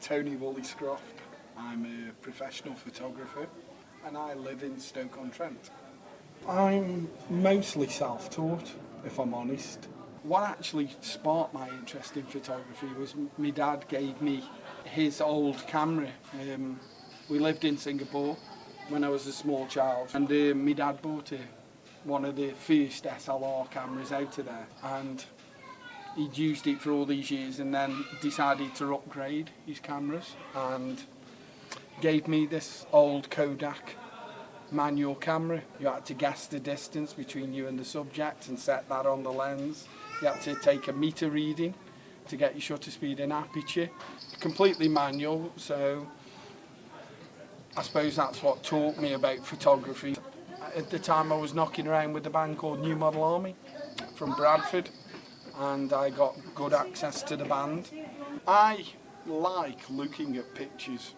Tony Woolliscroft. I'm a professional photographer and I live in Stoke-on-Trent. I'm mostly self-taught, if I'm honest. What actually sparked my interest in photography was my dad gave me his old camera. We lived in Singapore when I was a small child, and my dad bought one of the first SLR cameras out of there, and he'd used it for all these years and then decided to upgrade his cameras and gave me this old Kodak manual camera. You had to guess the distance between you and the subject and set that on the lens. You had to take a meter reading to get your shutter speed and aperture. Completely manual, so I suppose that's what taught me about photography. At the time I was knocking around with a band called New Model Army from Bradford, and I got good access to the band. I like looking at pictures.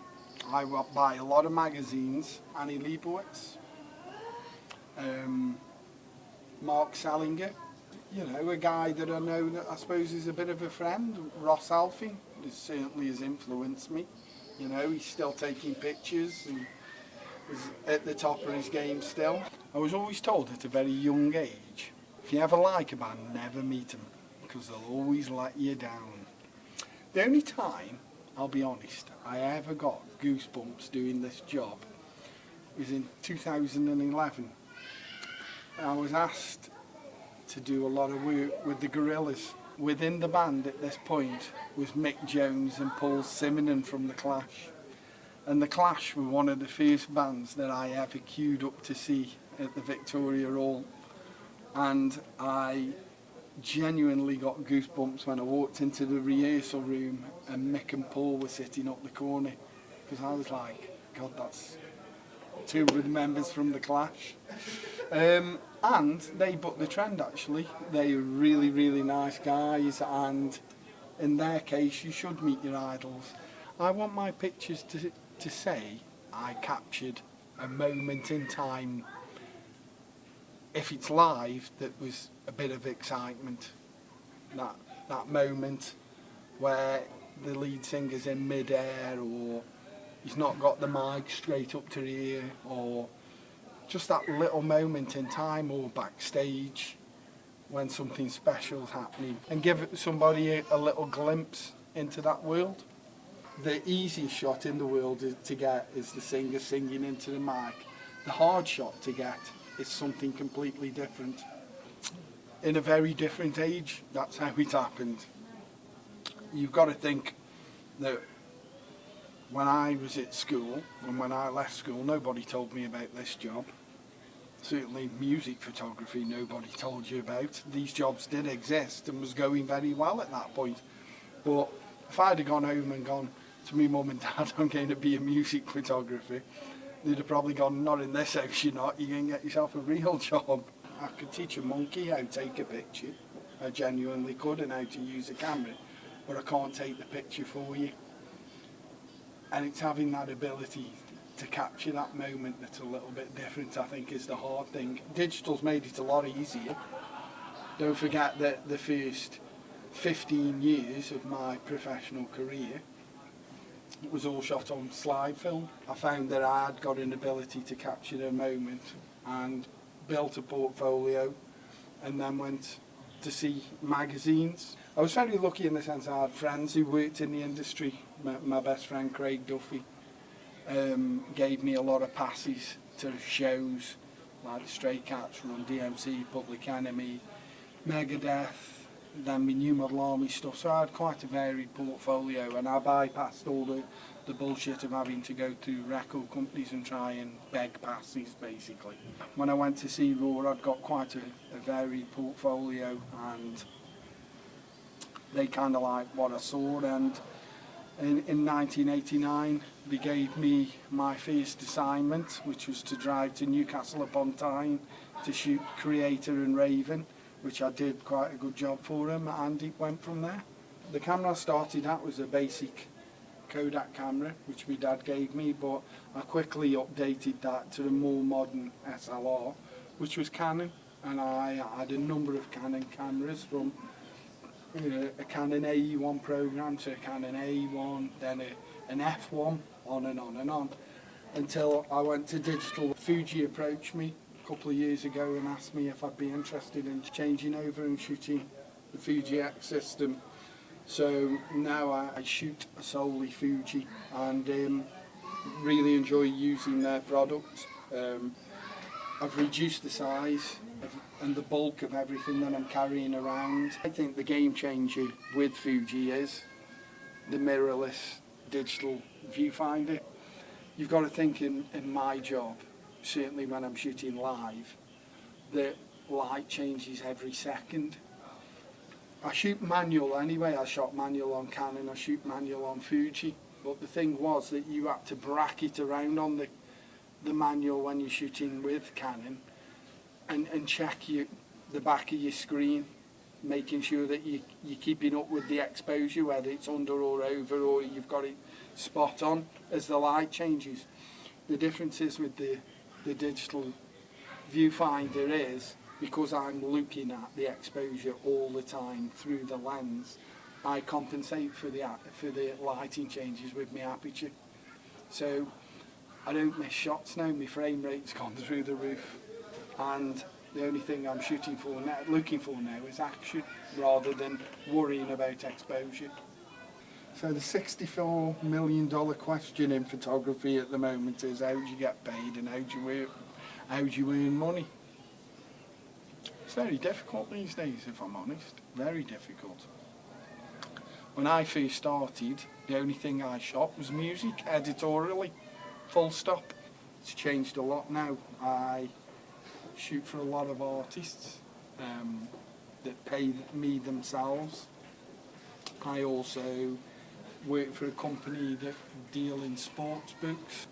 I buy a lot of magazines, Annie Leibovitz, Mark Salinger, you know, a guy that I know that I suppose is a bit of a friend, Ross Alfie, who certainly has influenced me. You know, he's still taking pictures and is at the top of his game still. I was always told at a very young age, if you ever like a band, never meet them, because they'll always let you down. The only time, I'll be honest, I ever got goosebumps doing this job was in 2011. I was asked to do a lot of work with the Gorillaz. Within the band at this point was Mick Jones and Paul Simonon from The Clash. And The Clash were one of the first bands that I ever queued up to see at the Victoria Hall. And I genuinely got goosebumps when I walked into the rehearsal room and Mick and Paul were sitting up the corner, because I was like, God, that's two of the members from The Clash. And they bucked the trend actually. They were really, really nice guys, and in their case you should meet your idols. I want my pictures to say I captured a moment in time. If it's live, that was a bit of excitement. That moment where the lead singer's in mid-air, or he's not got the mic straight up to the ear, or just that little moment in time, or backstage when something special's happening, and give somebody a little glimpse into that world. The easiest shot in the world to get is the singer singing into the mic. The hard shot to get is something completely different. In a very different age, that's how it happened. You've got to think that when I was at school, and when I left school, nobody told me about this job. Certainly music photography, nobody told you about. These jobs did exist and was going very well at that point. But if I'd have gone home and gone to me mum and dad, I'm going to be a music photographer, they'd have probably gone, not in this house you're not, you're going to get yourself a real job. I could teach a monkey how to take a picture, I genuinely could, and how to use a camera, but I can't take the picture for you. And it's having that ability to capture that moment that's a little bit different, I think, is the hard thing. Digital's made it a lot easier. Don't forget that the first 15 years of my professional career, it was all shot on slide film. I found that I had got an ability to capture a moment and built a portfolio, and then went to see magazines. I was very lucky in the sense I had friends who worked in the industry. My best friend Craig Duffy gave me a lot of passes to shows like the Stray Cats, Run DMC, Public Enemy, Megadeth, then my New Model Army stuff. So I had quite a varied portfolio, and I bypassed all the bullshit of having to go to record companies and try and beg passes, basically. When I went to see Raw, I'd got quite a varied portfolio, and they kind of liked what I saw. And in 1989, they gave me my first assignment, which was to drive to Newcastle upon Tyne to shoot Creator and Raven, which I did quite a good job for them, and it went from there. The camera I started at was a basic Kodak camera, which my dad gave me, but I quickly updated that to a more modern SLR, which was Canon, and I had a number of Canon cameras, from a Canon AE1 program to a Canon A1, then a an F1, on and on and on, until I went to digital. Fuji approached me a couple of years ago and asked me if I'd be interested in changing over and shooting the Fuji X system. So now I shoot solely Fuji, and really enjoy using their products. I've reduced the size and the bulk of everything that I'm carrying around. I think the game changer with Fuji is the mirrorless digital viewfinder. You've got to think in my job, certainly when I'm shooting live, the light changes every second. I shoot manual anyway. I shot manual on Canon, I shoot manual on Fuji. But the thing was that you had to bracket around on the manual when you're shooting with Canon and check the back of your screen, making sure that you're keeping up with the exposure, whether it's under or over, or you've got it spot on as the light changes. The difference is with the digital viewfinder is, because I'm looking at the exposure all the time through the lens, I compensate for the lighting changes with my aperture. So I don't miss shots now. My frame rate's gone through the roof, and the only thing I'm looking for now is action, rather than worrying about exposure. So the $64 million question in photography at the moment is, how do you get paid and how do you earn money? It's very difficult these days, if I'm honest, very difficult. When I first started, the only thing I shot was music, editorially, full stop. It's changed a lot now. I shoot for a lot of artists that pay me themselves. I also work for a company that deal in sports books.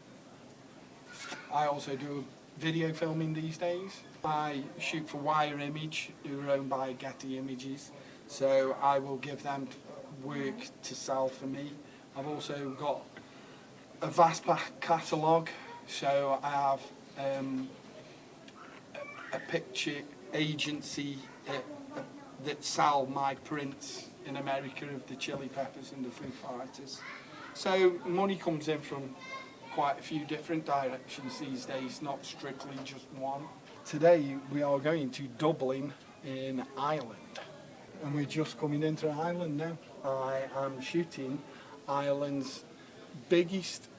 I also do video filming these days. I shoot for Wire Image, who are owned by Getty Images, so I will give them work to sell for me. I've also got a vast catalogue, so I have a picture agency that sell my prints in America of the Chili Peppers and the Foo Fighters. So money comes in from quite a few different directions these days, not strictly just one. Today we are going to Dublin in Ireland, and we're just coming into Ireland now. I am shooting Ireland's biggest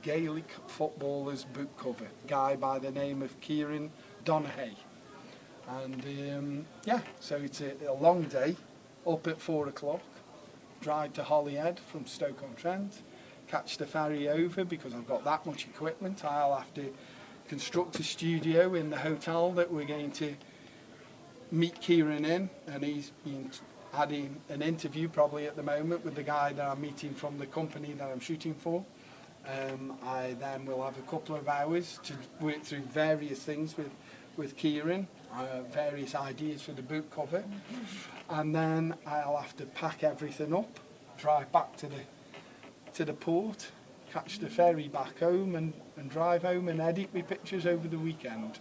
Gaelic footballer's book cover, a guy by the name of Kieran Donaghy. And so it's a long day, up at 4 o'clock, drive to Holyhead from Stoke-on-Trent, catch the ferry over. Because I've got that much equipment, I'll have to construct a studio in the hotel that we're going to meet Kieran in, and he's been having an interview probably at the moment with the guy that I'm meeting from the company that I'm shooting for. I then will have a couple of hours to work through various things with Kieran, various ideas for the book cover, and then I'll have to pack everything up, drive back to the port, catch the ferry back home, and drive home and edit my pictures over the weekend.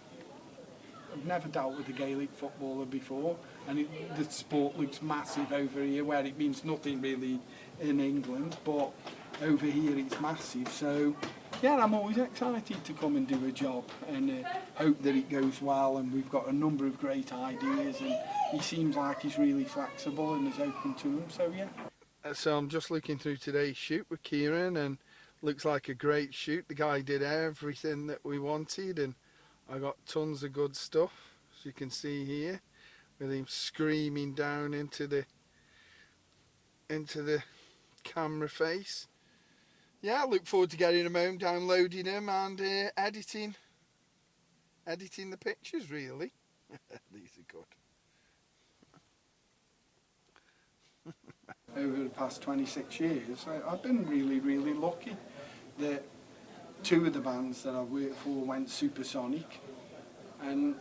I've never dealt with a Gaelic footballer before, and the sport looks massive over here, where it means nothing really in England, but over here it's massive. So yeah, I'm always excited to come and do a job, and hope that it goes well. And we've got a number of great ideas, and he seems like he's really flexible and is open to them. So yeah. So I'm just looking through today's shoot with Kieran, and looks like a great shoot. The guy did everything that we wanted, and I got tons of good stuff, as you can see here, with him screaming down into the camera face. Yeah, I look forward to getting them home, downloading them, and editing the pictures, really. These are good. Over the past 26 years, I've been really, really lucky that two of the bands that I've worked for went supersonic, and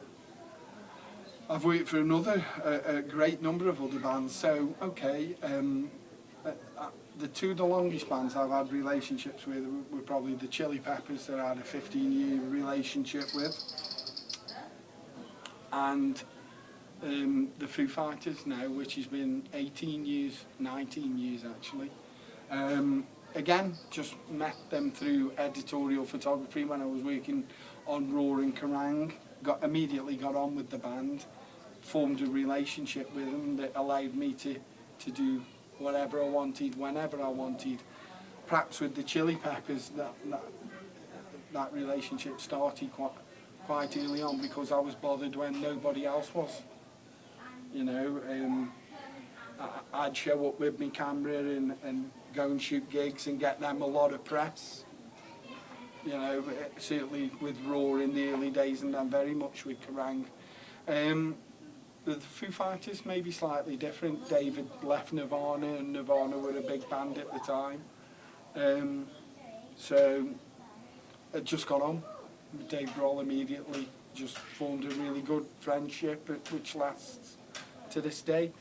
I've worked for a great number of other bands. So, okay, the longest bands I've had relationships with were probably the Chili Peppers, that I had a 15-year relationship with, and the Foo Fighters now, which has been 18 years, 19 years actually. again, just met them through editorial photography when I was working on Raw and Kerrang. Immediately got on with the band, formed a relationship with them that allowed me to do whatever I wanted, whenever I wanted. Perhaps with the Chili Peppers, that relationship started quite early on because I was bothered when nobody else was. You know, I'd show up with my camera and go and shoot gigs and get them a lot of press. You know, certainly with Raw in the early days, and then very much with Kerrang. The Foo Fighters may be slightly different. David left Nirvana, and Nirvana were a big band at the time. So I just got on with Dave Grohl immediately, just formed a really good friendship which lasts to this day.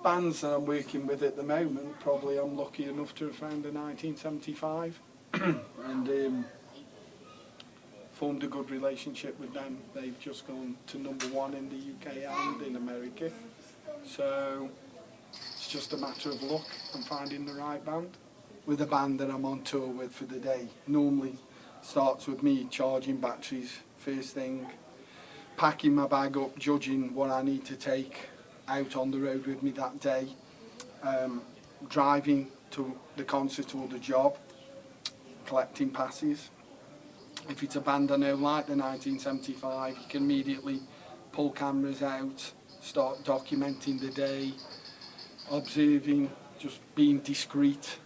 Bands that I'm working with at the moment, probably I'm lucky enough to have found in 1975 and formed a good relationship with them. They've just gone to #1 in the UK and in America. So it's just a matter of luck and finding the right band. With a band that I'm on tour with for the day, normally starts with me charging batteries first thing, packing my bag up, judging what I need to take out on the road with me that day, driving to the concert or the job, collecting passes. If it's a band I know like the 1975, you can immediately pull cameras out, start documenting the day, observing, just being discreet,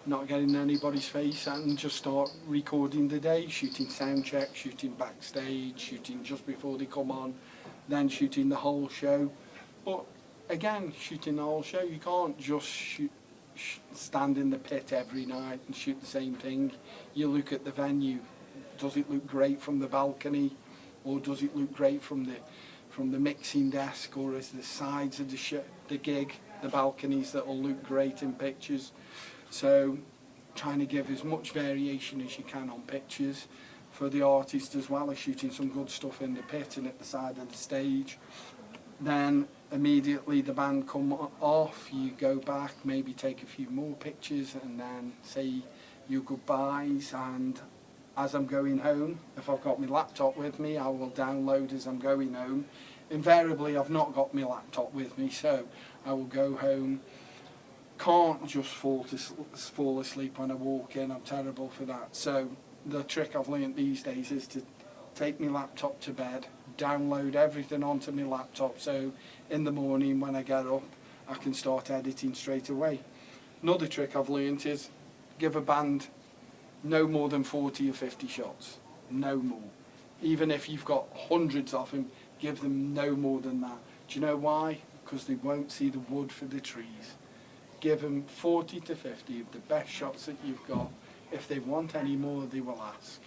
not getting in anybody's face, and just start recording the day, shooting sound check, shooting backstage, shooting just before they come on, then shooting the whole show. But again, shooting the whole show, you can't just stand in the pit every night and shoot the same thing. You look at the venue. Does it look great from the balcony, or does it look great from the mixing desk, or is the sides of the gig, the balconies that will look great in pictures? So trying to give as much variation as you can on pictures for the artist, as well as shooting some good stuff in the pit and at the side of the stage. Then immediately the band come off, you go back, maybe take a few more pictures, and then say your goodbyes. And as I'm going home, if I've got my laptop with me, I will download as I'm going home. Invariably, I've not got my laptop with me, so I will go home. Can't just fall asleep when I walk in. I'm terrible for that. So the trick I've learned these days is to take my laptop to bed, download everything onto my laptop, so in the morning when I get up, I can start editing straight away. Another trick I've learned is give a band no more than 40 or 50 shots, no more. Even if you've got hundreds of them, give them no more than that. Do you know why? Because they won't see the wood for the trees. Give them 40 to 50 of the best shots that you've got. If they want any more, they will ask.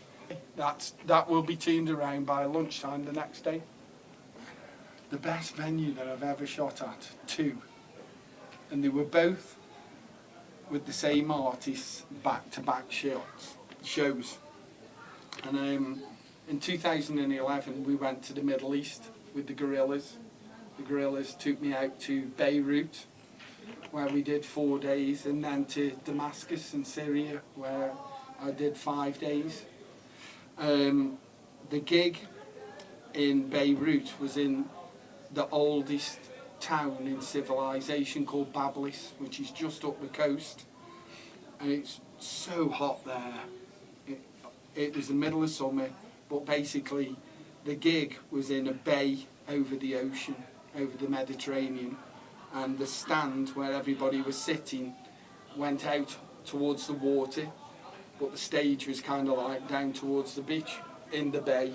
That will be turned around by lunchtime the next day. The best venue that I've ever shot at, 2. And they were both with the same artists, back-to-back shows. And in 2011, we went to the Middle East with the Gorillaz. The Gorillaz took me out to Beirut, where we did 4 days, and then to Damascus in Syria, where I did 5 days. The gig in Beirut was in the oldest town in civilization called Bablis, which is just up the coast, and it's so hot there. It was the middle of summer, but basically the gig was in a bay over the ocean, over the Mediterranean, and the stand where everybody was sitting went out towards the water, but the stage was kind of like down towards the beach in the bay.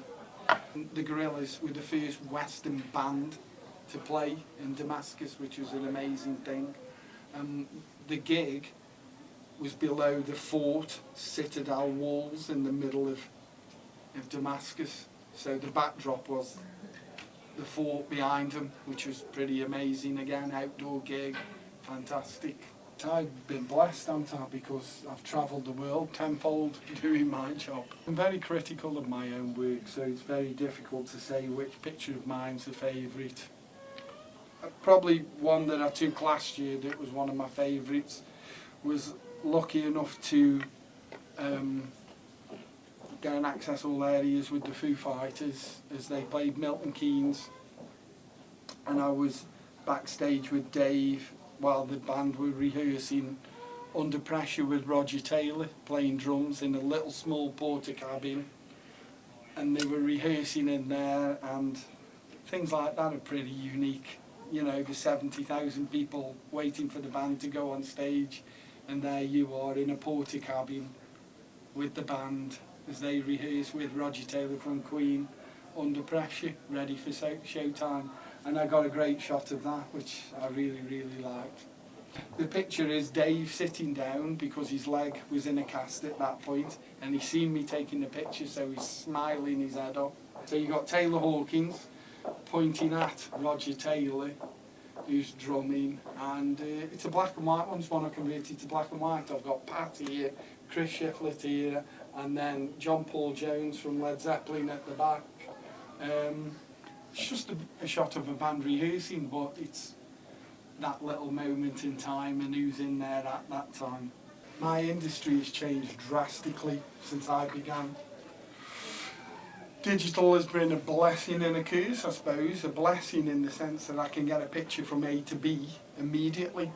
The Gorillaz were the first Western band to play in Damascus, which was an amazing thing. The gig was below the fort, citadel walls in the middle of Damascus. So the backdrop was the fort behind them, which was pretty amazing. Again, outdoor gig, fantastic. I've been blessed, haven't I, because I've travelled the world tenfold doing my job. I'm very critical of my own work, so it's very difficult to say which picture of mine's a favourite. Probably one that I took last year that was one of my favourites was lucky enough to go and access all areas with the Foo Fighters as they played Milton Keynes, and I was backstage with Dave while the band were rehearsing Under Pressure with Roger Taylor playing drums in a little small porter cabin, and they were rehearsing in there, and things like that are pretty unique. You know, the 70,000 people waiting for the band to go on stage, and there you are in a porter cabin with the band as they rehearse with Roger Taylor from Queen, Under Pressure, ready for showtime. And I got a great shot of that, which I really, really liked. The picture is Dave sitting down because his leg was in a cast at that point, and he's seen me taking the picture, so he's smiling his head off. So you got Taylor Hawkins pointing at Roger Taylor, who's drumming, and it's a black and white one. It's one I converted to black and white. I've got Pat here, Chris Shiflett here, and then John Paul Jones from Led Zeppelin at the back. It's just a shot of a band rehearsing, but it's that little moment in time and who's in there at that time. My industry has changed drastically since I began. Digital has been a blessing and a curse, I suppose. A blessing in the sense that I can get a picture from A to B immediately.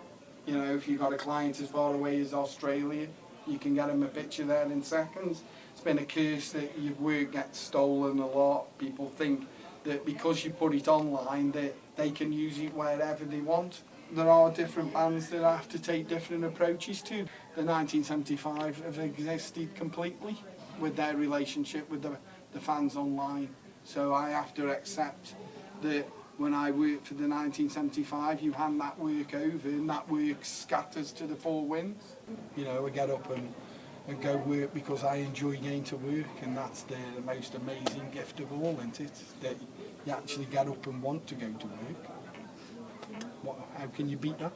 You know, if you've got a client as far away as Australia, you can get them a picture there in seconds. It's been a curse that your work gets stolen a lot. People think that because you put it online that they can use it wherever they want. There are different bands that have to take different approaches to. The 1975 have existed completely with their relationship with the fans online. So I have to accept that when I work for the 1975, you hand that work over and that work scatters to the four winds. You know, I get up and go work because I enjoy going to work, and that's the most amazing gift of all, isn't it? That you actually get up and want to go to work. How can you beat that?